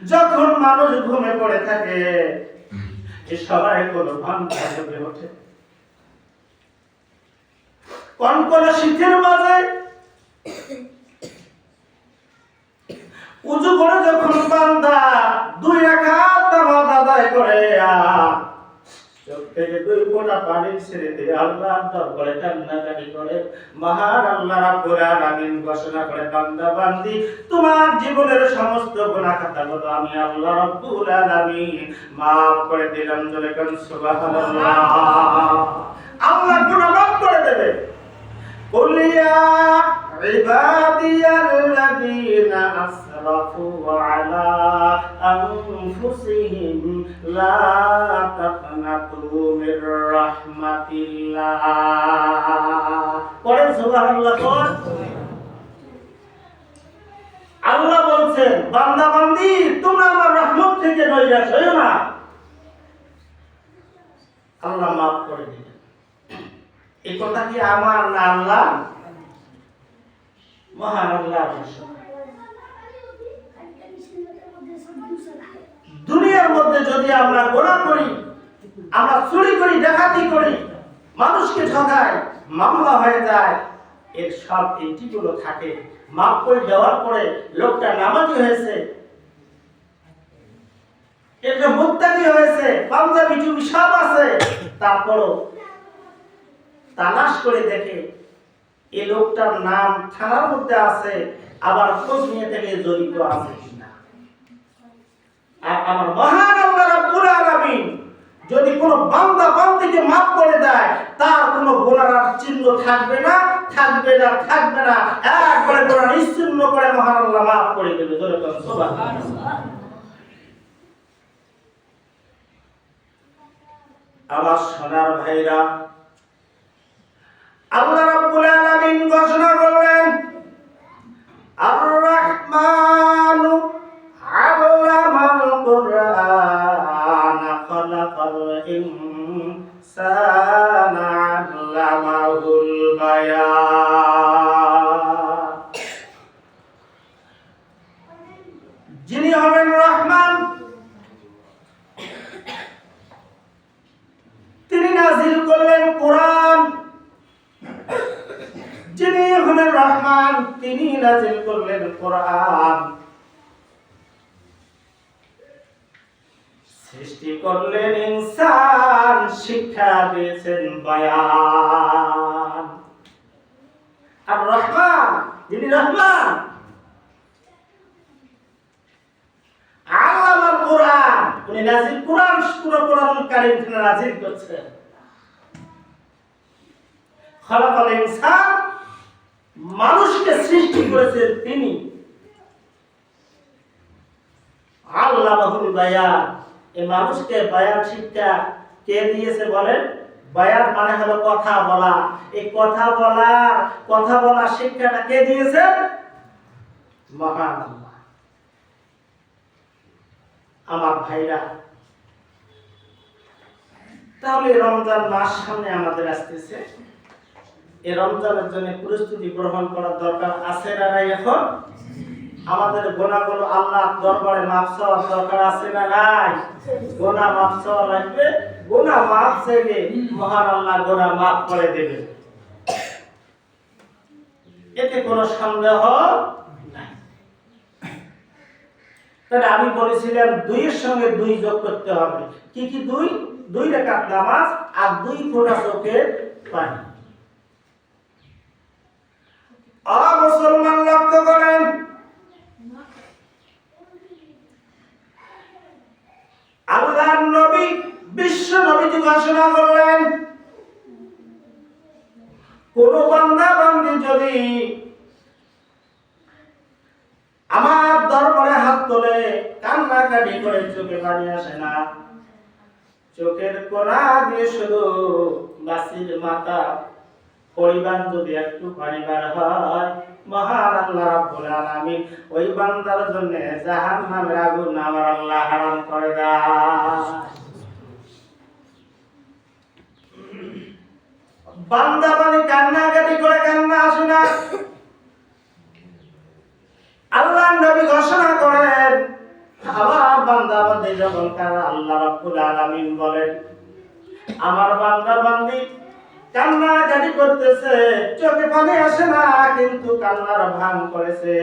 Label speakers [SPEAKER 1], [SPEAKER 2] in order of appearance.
[SPEAKER 1] যখন মানুষ ঘুমে পড়ে থাকে সবাই কোনো ভান্তা জেগে ওঠে। কোন শীতের মাঝে উজু করে যখন বান্দা 2 রাকাত নামাজ আদায় করে চোখ থেকে 2 ফোঁটা পানি ছেড়ে দিয়ে আল্লাহর দরবারে কান্নাকাটি করে, মহান আল্লাহ রাব্বুল আলামিন ঘোষণা করে, বান্দা বান্দি তোমার জীবনের সমস্ত গুনাহ খাতাগুলো আমি আল্লাহ রাব্বুল আলামিন maaf করে দিলাম। জোরে কোন সুবহানাল্লাহ। আল্লাহ গুনাহ maaf করে দেবে। قل يا عبادي الذين أسرفوا على أنفسهم لا تقنطوا من رحمة الله قل سبحان الله। আল্লাহ বলছেন বান্দা বান্দি তোমরা আমার রহমত থেকে নৈরাশ হইও না, আল্লাহ maaf করে দিবেন। এই কথা কি আমার না আল্লাহ? মহান আল্লাহ। দুনিয়ার মধ্যে যদি আমরা গোনা করি, আমরা চুরি করি, ডাকাতি করি, মানুষকে ঠকাই, মামলা হয়ে যায়, এর সব এন্ট্রিগুলো থাকে। মাফ করে দেওয়ার পরে লোকটা নামাজি হয়েছে, এটা মুত্তাকি হয়েছে, পাঞ্জাবি টুপি সব আছে, তারপরও তালাশ করে দেখে এই লোকটার নাম থানার মধ্যে আছে, আবার খোঁজ নিয়ে থেকে জড়িত আছে কিনা। আর আমার মহান আল্লাহ রাব্বুল আলামিন যদি কোনো বান্দা বান্দিকে maaf করে দেয়, তার কোনো গুনার চিহ্ন থাকবে না, থাকবে না, থাকবে না, একবারে গুনাহ নিশ্চিহ্ন করে মহান আল্লাহ maaf করে দেবে। জোরে বলুন সুবহানাল্লাহ। আমার সোনার ভাইরা, আল্লাহ রাব্বুল আলামিন ঘোষণা করলেন আর-রাহমানু আল্লামাল কুরআন খালাকাল ইনসানা আল্লামাহুল বায়ান। যিনি হবেন রহমান, তিনি নাযিল করলেন কোরআন। যিনি হলেন রহমান, তিনি নাযিল করলেন কোরআন। সৃষ্টি করলেন ইনসান, শিক্ষা দিয়েছেন বায়ান। আর রহমান, যিনি রহমান, আল্লামাল কোরআন, উনি নাযিল কোরআন, পুরো কোরআনুল কারীম তিনি নাযিল করছেন। খালাকাল ইনসান, মানুষকে সৃষ্টি করেছেন তিনি। আল্লামাহুল বায়ান, এই মানুষকে বায়ান শিক্ষা কে দিয়েছে বলেন? বায়ান মানে হলো কথা বলা। এই কথা বলা শিক্ষাটা কে দিয়েছে? মহান আল্লাহ। আমার ভাইরা, তাহলে রমজান মাস সামনে আমাদের আসতেছে, এই রমজানের জন্য প্রস্তুতি গ্রহণ করার দরকার আছে না নাই? এখন আমাদের গুনাহগুলো আল্লাহর দরবারে মাফ চাওয়ার দরকার আছে না নাই? গুনাহ মাফ চাওয়া লাগবে, গুনাহ মাফ চাইলে মহান আল্লাহ গুনাহ মাফ করে দেবে, এতে কোনো সন্দেহ নাই। তাহলে আমি বলেছিলাম 2 এর সঙ্গে 2 যোগ করতে হবে। কি কি 2? 2 রাকাত নামাজ আর 2 ফোঁটা চোখের পানি। মুসলমান লক্ষ্য করেন, আল্লাহর নবী, বিশ্ব নবীজি ঘোষণা করলেন, কোন বান্দা বান্দি যদি আমার দরবারে হাত তোলে, কান্নাকাটি করে, চোখে পানি আসে না, চোখের কোণা দিয়ে শুধু বাসির মাথা পরিমাণ যদি একটু পানি বার হয়, মহান আল্লাহ রাব্বুল আলামিন ওই বান্দার জন্য জাহান্নামের আগুন আমার আল্লাহ হারাম করে দেয়। বান্দা মানে কান্নাকাটি করে কান্না আসে না। আল্লাহর নবী ঘোষণা করেন, আমার বান্দা বান্দি যখন কার আল্লাহ রাব্বুল আলামিন বলেন আমার বান্দা বান্দি কান্নাকাটি করতেছে, চোখে পানি আসে না কিন্তু কান্নার ভান করেছে,